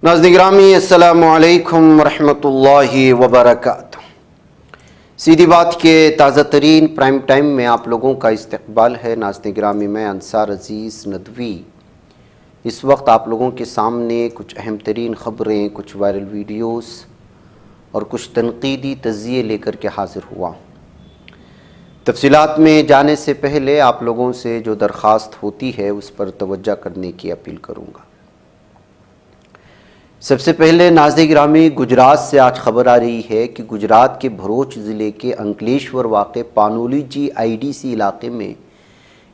नाज़रीन गिरामी अस्सलामु अलैकुम वरहमतुल्लाहि वबरकातुह। सीधी बात के ताज़ा तरीन प्राइम टाइम में आप लोगों का इस्तकबाल है। नाज़रीन गिरामी, मैं अंसार अज़ीज़ नदवी इस वक्त आप लोगों के सामने कुछ अहम तरीन ख़बरें, कुछ वायरल वीडियोस और कुछ तनकीदी तज़िये लेकर के हाज़िर हुआ। तफसीलात में जाने से पहले आप लोगों से जो दरख्वास्त होती है उस पर तवज्जो करने की अपील करूँगा। सबसे पहले नाज़रीन गिरामी, गुजरात से आज ख़बर आ रही है कि गुजरात के भरूच ज़िले के अंकलेश्वर वाक़े पानोली GIDC इलाक़े में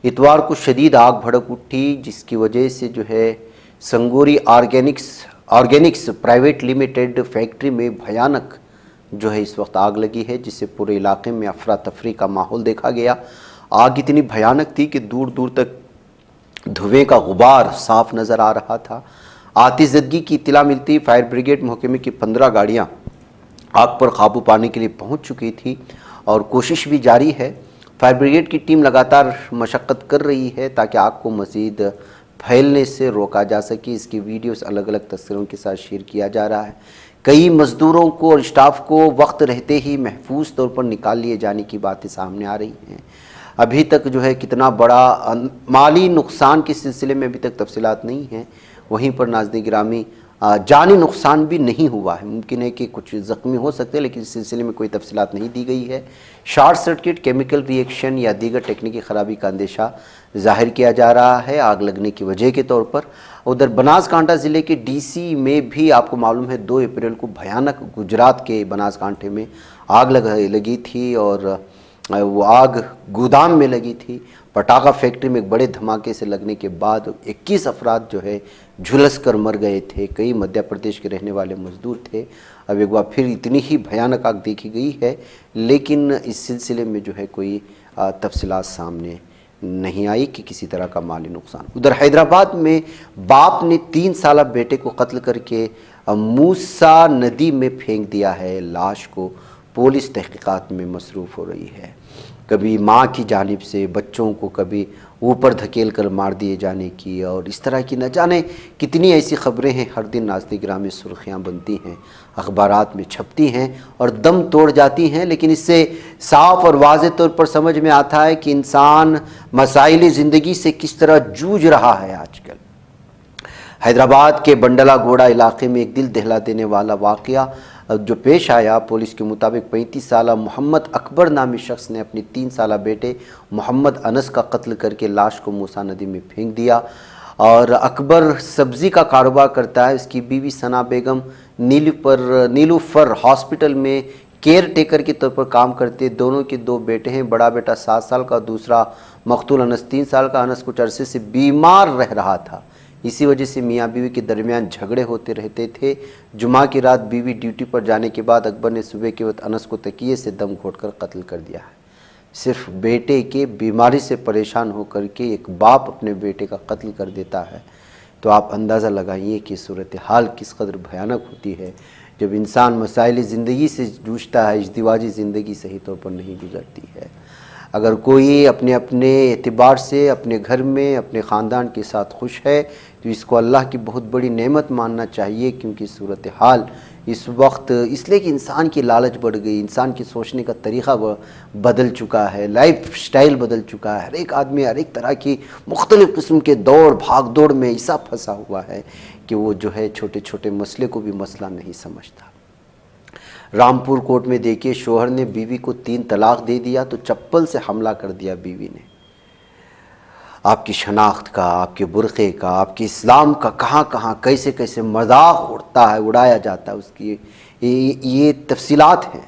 इतवार को शदीद आग भड़क उठी, जिसकी वजह से जो है संगोरी ऑर्गेनिक्स प्राइवेट लिमिटेड फैक्ट्री में भयानक जो है इस वक्त आग लगी है, जिससे पूरे इलाके में अफरा तफरी का माहौल देखा गया। आग इतनी भयानक थी कि दूर दूर तक धुएँ का गुबार साफ नज़र आ रहा था। आतिशज़दगी की इत्तला मिलती फायर ब्रिगेड महकमे की 15 गाड़ियाँ आग पर काबू पाने के लिए पहुँच चुकी थी और कोशिश भी जारी है। फायर ब्रिगेड की टीम लगातार मशक्क़त कर रही है ताकि आग को मज़ीद फैलने से रोका जा सके। इसकी वीडियोस अलग अलग तस्वीरों के साथ शेयर किया जा रहा है। कई मज़दूरों को और स्टाफ को वक्त रहते ही महफूज तौर पर निकाल लिए जाने की बातें सामने आ रही हैं। अभी तक जो है कितना बड़ा माली नुकसान के सिलसिले में अभी तक तफसीलात नहीं हैं। वहीं पर नाज़रीन गिरामी, जानी नुकसान भी नहीं हुआ है। मुमकिन है कि कुछ ज़ख्मी हो सकते हैं, लेकिन इस सिलसिले में कोई तफसीलात नहीं दी गई है। शॉर्ट सर्किट, केमिकल रिएक्शन या दीगर टेक्निकी ख़राबी का अंदेशा ज़ाहिर किया जा रहा है आग लगने की वजह के तौर पर। उधर बनासकांठा ज़िले के DC में भी आपको मालूम है 2 अप्रैल को भयानक गुजरात के बनासकांठे में आग लगी थी और वो आग गोदाम में लगी थी। पटाखा फैक्ट्री में एक बड़े धमाके से लगने के बाद 21 अफराद जो है झुलस कर मर गए थे। कई मध्य प्रदेश के रहने वाले मजदूर थे। अब एक बार फिर इतनी ही भयानक आग देखी गई है, लेकिन इस सिलसिले में जो है कोई तफसीलात सामने नहीं आई कि किसी तरह का माली नुकसान। उधर हैदराबाद में बाप ने 3 साल बेटे को कत्ल करके मूसा नदी में फेंक दिया है। लाश को पुलिस तहकीकात में मसरूफ़ हो रही है। कभी माँ की जानिब से बच्चों को कभी ऊपर धकेल कर मार दिए जाने की और इस तरह की न जाने कितनी ऐसी ख़बरें हैं हर दिन नाज़रीन गिरामी सुर्खियाँ बनती हैं, अखबारात में छपती हैं और दम तोड़ जाती हैं। लेकिन इससे साफ़ और वाज़ेह तौर पर समझ में आता है कि इंसान मसाइल ज़िंदगी से किस तरह जूझ रहा है आजकल। हैदराबाद के बंडलागोड़ा इलाके में एक दिल दहला देने वाला वाक़या जो पेश आया। पुलिस के मुताबिक 35 साला मोहम्मद अकबर नामी शख्स ने अपने 3 साला बेटे मोहम्मद अनस का कत्ल करके लाश को मूसा नदी में फेंक दिया। और अकबर सब्ज़ी का कारोबार करता है। उसकी बीवी सना बेगम नीलूफर हॉस्पिटल में केयर टेकर के तौर पर काम करते। दोनों के 2 बेटे हैं। बड़ा बेटा 7 साल का, दूसरा मकतूल अनस 3 साल का। अनस कुछ अरसे से बीमार रह रहा था, इसी वजह से मियाँ बीवी के दरमियान झगड़े होते रहते थे। जुमा की रात बीवी ड्यूटी पर जाने के बाद अकबर ने सुबह के वक्त अनस को तकिए से दम घोंटकर कत्ल कर दिया है। सिर्फ बेटे के बीमारी से परेशान होकर के एक बाप अपने बेटे का कत्ल कर देता है, तो आप अंदाज़ा लगाइए कि सूरत हाल किस कदर भयानक होती है जब इंसान मसाइल ज़िंदगी से जूझता है। इज़्दिवाजी ज़िंदगी सही तौर पर नहीं गुजरती है। अगर कोई अपने अपने एतबार से अपने घर में अपने ख़ानदान के साथ खुश है तो इसको अल्लाह की बहुत बड़ी नेमत मानना चाहिए, क्योंकि सूरत हाल इस वक्त इसलिए कि इंसान की लालच बढ़ गई, इंसान की सोचने का तरीक़ा बदल चुका है, लाइफ स्टाइल बदल चुका है। हर एक आदमी हर एक तरह की मुख्तलिफ़ किस्म के दौड़ भाग दौड़ में ऐसा फंसा हुआ है कि वो जो है छोटे छोटे मसले को भी मसला नहीं समझता। रामपुर कोर्ट में देखिए, शोहर ने बीवी को 3 तलाक दे दिया तो चप्पल से हमला कर दिया बीवी ने। आपकी शनाख्त का, आपके बुरक़े का, आपके इस्लाम का कहाँ कहाँ कैसे कैसे मजाक उड़ता है, उड़ाया जाता है उसकी ये तफसीलात हैं।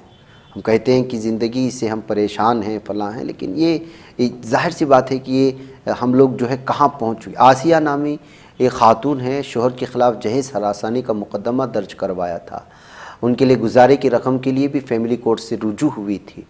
हम कहते हैं कि ज़िंदगी से हम परेशान हैं, फलां हैं, लेकिन ये ज़ाहिर सी बात है कि ये हम लोग जो है कहाँ पहुँच चुके। आसिया नामी एक ख़ातून है, शोहर के ख़िलाफ़ जहेज़ हरासानी का मुकदमा दर्ज करवाया था। उनके लिए गुजारे की रकम के लिए भी फैमिली कोर्ट से रुजू हुई थी।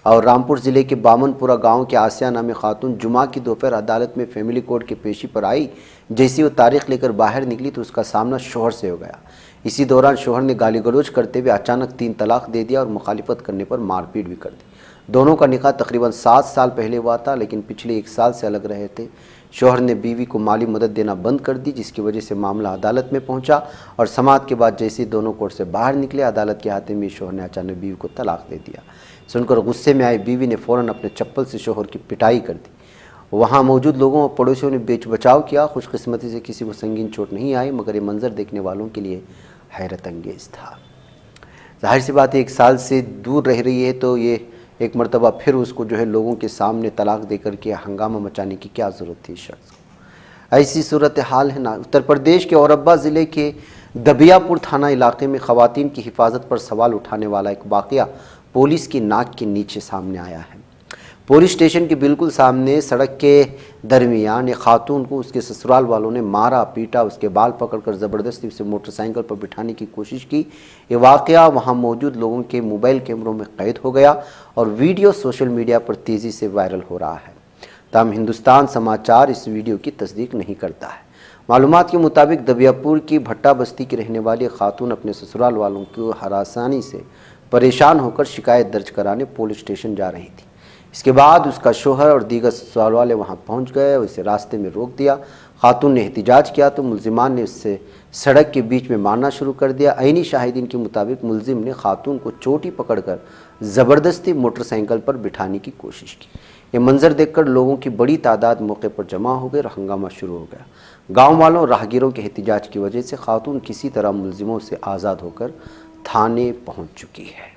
और रामपुर ज़िले के बामनपुरा गांव के आसिया नामी खातून जुमा की दोपहर अदालत में फैमिली कोर्ट के पेशी पर आई। जैसी वो तारीख लेकर बाहर निकली तो उसका सामना शोहर से हो गया। इसी दौरान शोहर ने गाली गलौज करते हुए अचानक 3 तलाक दे दिया और मुखालिफत करने पर मारपीट भी कर दी। दोनों का निकाह तकरीबन 7 साल पहले हुआ था, लेकिन पिछले 1 साल से अलग रहे थे। शोहर ने बीवी को माली मदद देना बंद कर दी, जिसकी वजह से मामला अदालत में पहुंचा और समाअत के बाद जैसे ही दोनों कोर्ट से बाहर निकले, अदालत के हाथे में शोहर ने अचानक बीवी को तलाक दे दिया। सुनकर गुस्से में आई बीवी ने फ़ौरन अपने चप्पल से शोहर की पिटाई कर दी। वहाँ मौजूद लोगों और पड़ोसियों ने बेच बचाव किया। खुशकिस्मती से किसी को संगीन चोट नहीं आई, मगर ये मंजर देखने वालों के लिए हैरत अंगेज़ था। जाहिर सी बात है, 1 साल से दूर रह रही है तो ये एक मरतबा फिर उसको जो है लोगों के सामने तलाक दे करके हंगामा मचाने की क्या ज़रूरत थी इस शख्स को। ऐसी सूरत हाल है ना। उत्तर प्रदेश के औरब्बा ज़िले के दबियापुर थाना इलाके में ख़वातीन की हिफाजत पर सवाल उठाने वाला एक वाक़या पुलिस की नाक के नीचे सामने आया है। पुलिस स्टेशन के बिल्कुल सामने सड़क के दरमियान एक खातून को उसके ससुराल वालों ने मारा, पीटा, उसके बाल पकड़कर ज़बरदस्ती उसे मोटरसाइकिल पर बिठाने की कोशिश की। ये वाक़या वहाँ मौजूद लोगों के मोबाइल कैमरों में कैद हो गया और वीडियो सोशल मीडिया पर तेज़ी से वायरल हो रहा है। ताहम हिंदुस्तान समाचार इस वीडियो की तस्दीक नहीं करता है। मालूमात के मुताबिक दबियापुर की भट्टा बस्ती की रहने वाली खातून अपने ससुराल वालों को हरासानी से परेशान होकर शिकायत दर्ज कराने पुलिस स्टेशन जा रही थी। इसके बाद उसका शोहर और दीगर ससुराल वाले वहां पहुंच गए और इसे रास्ते में रोक दिया। खातून ने एहतिजाज किया तो मुलजिमान ने उससे सड़क के बीच में मारना शुरू कर दिया। ऐनी शाहिदीन के मुताबिक मुलजिम ने खातून को चोटी पकड़कर ज़बरदस्ती मोटरसाइकिल पर बिठाने की कोशिश की। ये मंजर देखकर लोगों की बड़ी तादाद मौके पर जमा हो गई और हंगामा शुरू हो गया। गाँव वालों और राहगीरों के एहतिजाज की वजह से खातून किसी तरह मुलजिमों से आज़ाद होकर थाने पहुँच चुकी है।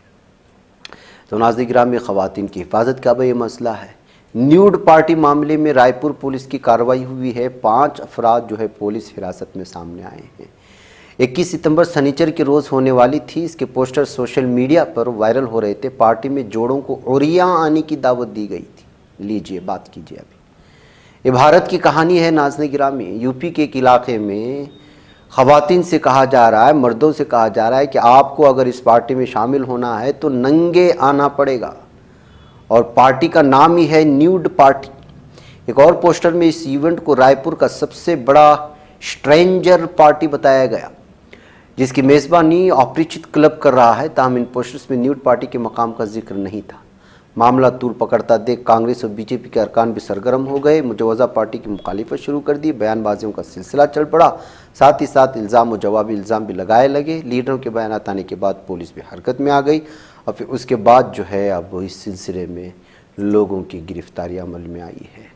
तो नाज़रीन गिरामी, ख़वातीन की हिफाजत का भी ये मसला है। न्यूड पार्टी मामले में रायपुर पुलिस की कार्रवाई हुई है। 5 अफराद जो है पुलिस हिरासत में सामने आए हैं। 21 सितंबर शनिचर के रोज़ होने वाली थी। इसके पोस्टर सोशल मीडिया पर वायरल हो रहे थे। पार्टी में जोड़ों को ओरिया आने की दावत दी गई थी। लीजिए बात कीजिए। अभी ये भारत की कहानी है नाज़रीन गिरामी। यूपी के एक इलाके में ख़वातीन से कहा जा रहा है, मर्दों से कहा जा रहा है कि आपको अगर इस पार्टी में शामिल होना है तो नंगे आना पड़ेगा और पार्टी का नाम ही है न्यूड पार्टी। एक और पोस्टर में इस इवेंट को रायपुर का सबसे बड़ा स्ट्रेंजर पार्टी बताया गया, जिसकी मेज़बानी अपरिचित क्लब कर रहा है। ताहम इन पोस्टर्स में न्यूड पार्टी के मकाम का जिक्र नहीं था। मामला तूल पकड़ता देख कांग्रेस और बीजेपी के अरकान भी सरगर्म हो गए। मुजवज़ा पार्टी की मुखालिफत शुरू कर दी। बयानबाजियों का सिलसिला चल पड़ा। साथ ही साथ इल्ज़ाम और जवाबी इल्ज़ाम भी लगाए लगे। लीडरों के बयानात आने के बाद पुलिस भी हरकत में आ गई और फिर उसके बाद जो है अब इस सिलसिले में लोगों की गिरफ्तारी अमल में आई है।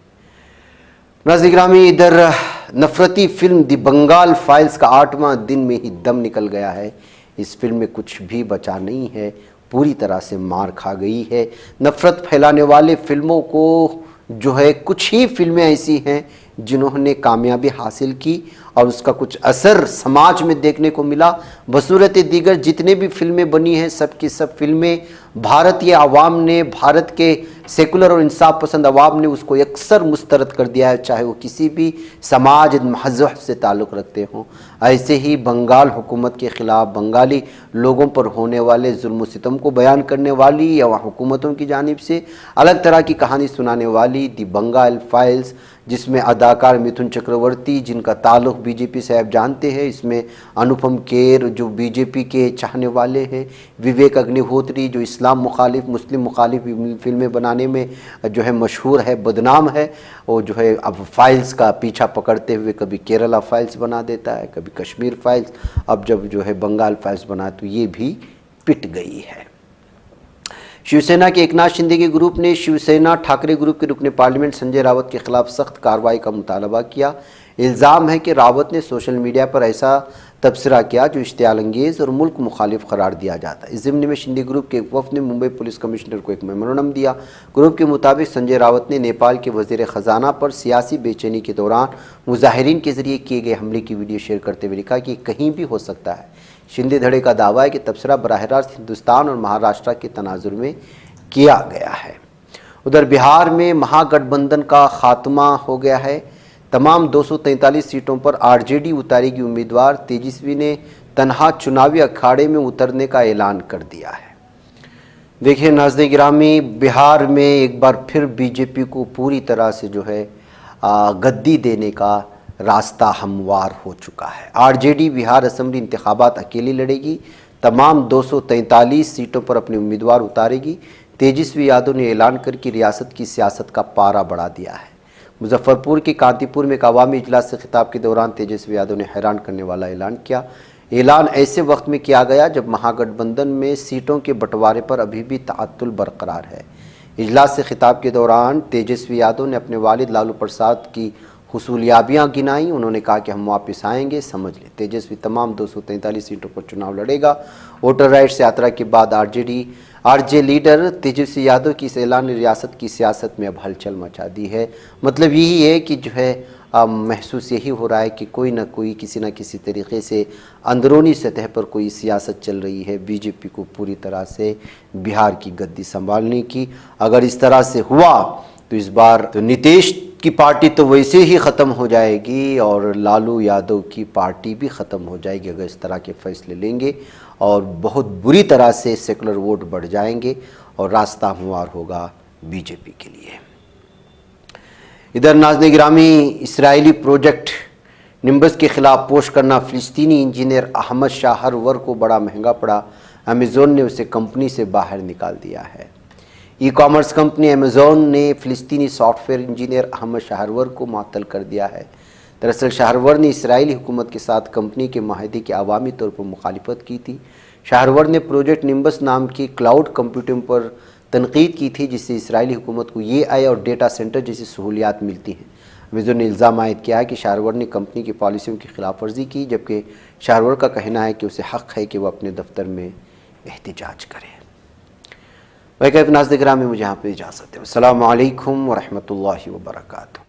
नाज़रीन गिरामी, इधर नफरती फिल्म दी बंगाल फाइल्स का 8वां दिन में ही दम निकल गया है। इस फिल्म में कुछ भी बचा नहीं है, पूरी तरह से मार खा गई है। नफरत फैलाने वाले फिल्मों को जो है, कुछ ही फिल्में ऐसी हैं जिन्होंने कामयाबी हासिल की और उसका कुछ असर समाज में देखने को मिला। बसूरत दीगर जितने भी फिल्में बनी हैं, सब की सब फिल्में भारतीय आवाम ने, भारत के सेकुलर और इंसाफ पसंद आवाम ने उसको अक्सर मुस्तरद कर दिया है, चाहे वो किसी भी समाज मज़हब से ताल्लुक़ रखते हों। ऐसे ही बंगाल हुकूमत के ख़िलाफ़ बंगाली लोगों पर होने वाले जुल्म सितम को बयान करने वाली या हुकूमतों की जानिब से अलग तरह की कहानी सुनाने वाली दी बंगाल फाइल्स, जिसमें अदाकार मिथुन चक्रवर्ती, जिनका ताल्लुक़ बीजेपी से आप जानते हैं, इसमें अनुपम खेर जो बीजेपी के चाहने वाले हैं, विवेक अग्निहोत्री जो इस्लाम मुखालिफ, मुस्लिम मुखालिफ फिल्में बनाने में जो है मशहूर है, बदनाम है, और जो है अब फाइल्स का पीछा पकड़ते हुए कभी केरला फाइल्स बना देता है, कभी कश्मीर फाइल्स, अब जब जो है बंगाल फाइल्स बना तो ये भी पिट गई है। शिवसेना के एकनाथ शिंदे के ग्रुप ने शिवसेना ठाकरे ग्रुप के रुकने पार्लियामेंट संजय रावत के खिलाफ सख्त कार्रवाई का मुतालबा किया। इल्ज़ाम है कि रावत ने सोशल मीडिया पर ऐसा तबसरा किया जो इश्तियाल अंगेज़ और मुल्क मुखालिफ करार दिया जाता है। इस ज़िम्न में शिंदे ग्रुप के एक वफ़द ने मुंबई पुलिस कमिश्नर को एक मेमोरेंडम दिया। ग्रुप के मुताबिक संजय रावत ने नेपाल के वज़ीर ख़जाना पर सियासी बेचैनी के दौरान मुजाहिरीन के ज़रिए किए गए हमले की वीडियो शेयर करते हुए लिखा कि कहीं भी हो सकता है। शिंदे धड़े का दावा है कि तबसरा बराह रास्त हिंदुस्तान और महाराष्ट्र के तनाजुर में किया गया है। उधर बिहार में महागठबंधन का खात्मा हो गया है। तमाम 243 सीटों पर आरजेडी उतारेगी उम्मीदवार। तेजस्वी ने तन्हा चुनावी अखाड़े में उतरने का ऐलान कर दिया है। देखिए नाज़रीन गिरामी, बिहार में एक बार फिर बीजेपी को पूरी तरह से जो है गद्दी देने का रास्ता हमवार हो चुका है। आरजेडी बिहार असेंबली इंतखाबात अकेली लड़ेगी। तमाम 243 सीटों पर अपने उम्मीदवार उतारेगी। तेजस्वी यादव ने ऐलान करके रियासत की सियासत का पारा बढ़ा दिया है। مظفرپور کے کانتی پور میں ایک عوامی اجلاس سے خطاب کے دوران تیجسوی یادو نے حیران کرنے والا اعلان کیا۔ اعلان ایسے وقت میں کیا گیا جب مہاگٹھ بندھن میں سیٹوں کے بٹوارے پر ابھی بھی تعطل برقرار ہے۔ اجلاس سے خطاب کے دوران تیجسوی یادو نے اپنے والد لالو پرساد کی حصولیابیاں گنائیں۔ انہوں نے کہا کہ ہم واپس آئیں گے، سمجھ لیں تیجسوی تمام 243 سیٹوں پر چناؤ لڑے گا۔ ووٹر رائٹس یاترا کے بعد R J leader Tejashwi Yadav کی اس اعلان نے ریاست کی سیاست میں اب ہلچل مچا دی ہے۔ مطلب یہی ہے کہ جو ہے محسوس یہی ہو رہا ہے کہ کوئی نہ کوئی کسی نہ کسی طریقے سے اندرونی سطح پر کوئی سیاست چل رہی ہے بی جے پی کو پوری طرح سے بہار کی گدی سنبھالنے کی۔ اگر اس طرح سے ہوا تو اس بار تو نتیش کی پارٹی تو ویسے ہی ختم ہو جائے گی اور لالو یادو کی پارٹی بھی ختم ہو جائے گی اگر اس طرح کے فیصلے لیں گے، اور بہت بری طرح سے سیکولر ووٹ بڑھ جائیں گے اور راستہ ہموار ہوگا بی جے پی کے لیے۔ ادھر ناظرین گرامی، اسرائیلی پروجیکٹ نمبس کے خلاف پوسٹ کرنا فلسطینی انجینئر احمد شاہ ہرور کو بڑا مہنگا پڑا۔ امیزون نے اسے کمپنی سے باہر نکال دیا ہے۔ ای کامرس کمپنی امیزون نے فلسطینی soft where engineer Ahmad Shah ہرور کو معطل کر دیا ہے۔ دراصل شاہ ہرور نے اسرائیلی حکومت کے ساتھ کمپنی کے معاہدے کی عوامی طور پر مخالفت کی تھی۔ شاہ ہرور نے پروجیکٹ نمبس نام کی کلاؤڈ کمپیوٹنگ پر تنقید کی تھی جس سے اسرائیلی حکومت کو یہ آئی اور ڈیٹا سینٹر جیسی سہولیات ملتی ہیں۔ امیزون نے الزام عائد کیا ہے کہ شاہ ہرور نے کمپنی کی پالیسیوں کی خلاف ورزی کی، جبکہ شاہ ہرور کا کہنا ہے کہ اسے حق ہے کہ وہ اپنے دفتر میں احتجاج کرے۔ ناظرین گرامی، مجھے یہاں پہ اجازت ہے۔ السلام علیکم ورحمۃ اللہ وبرکاتہ۔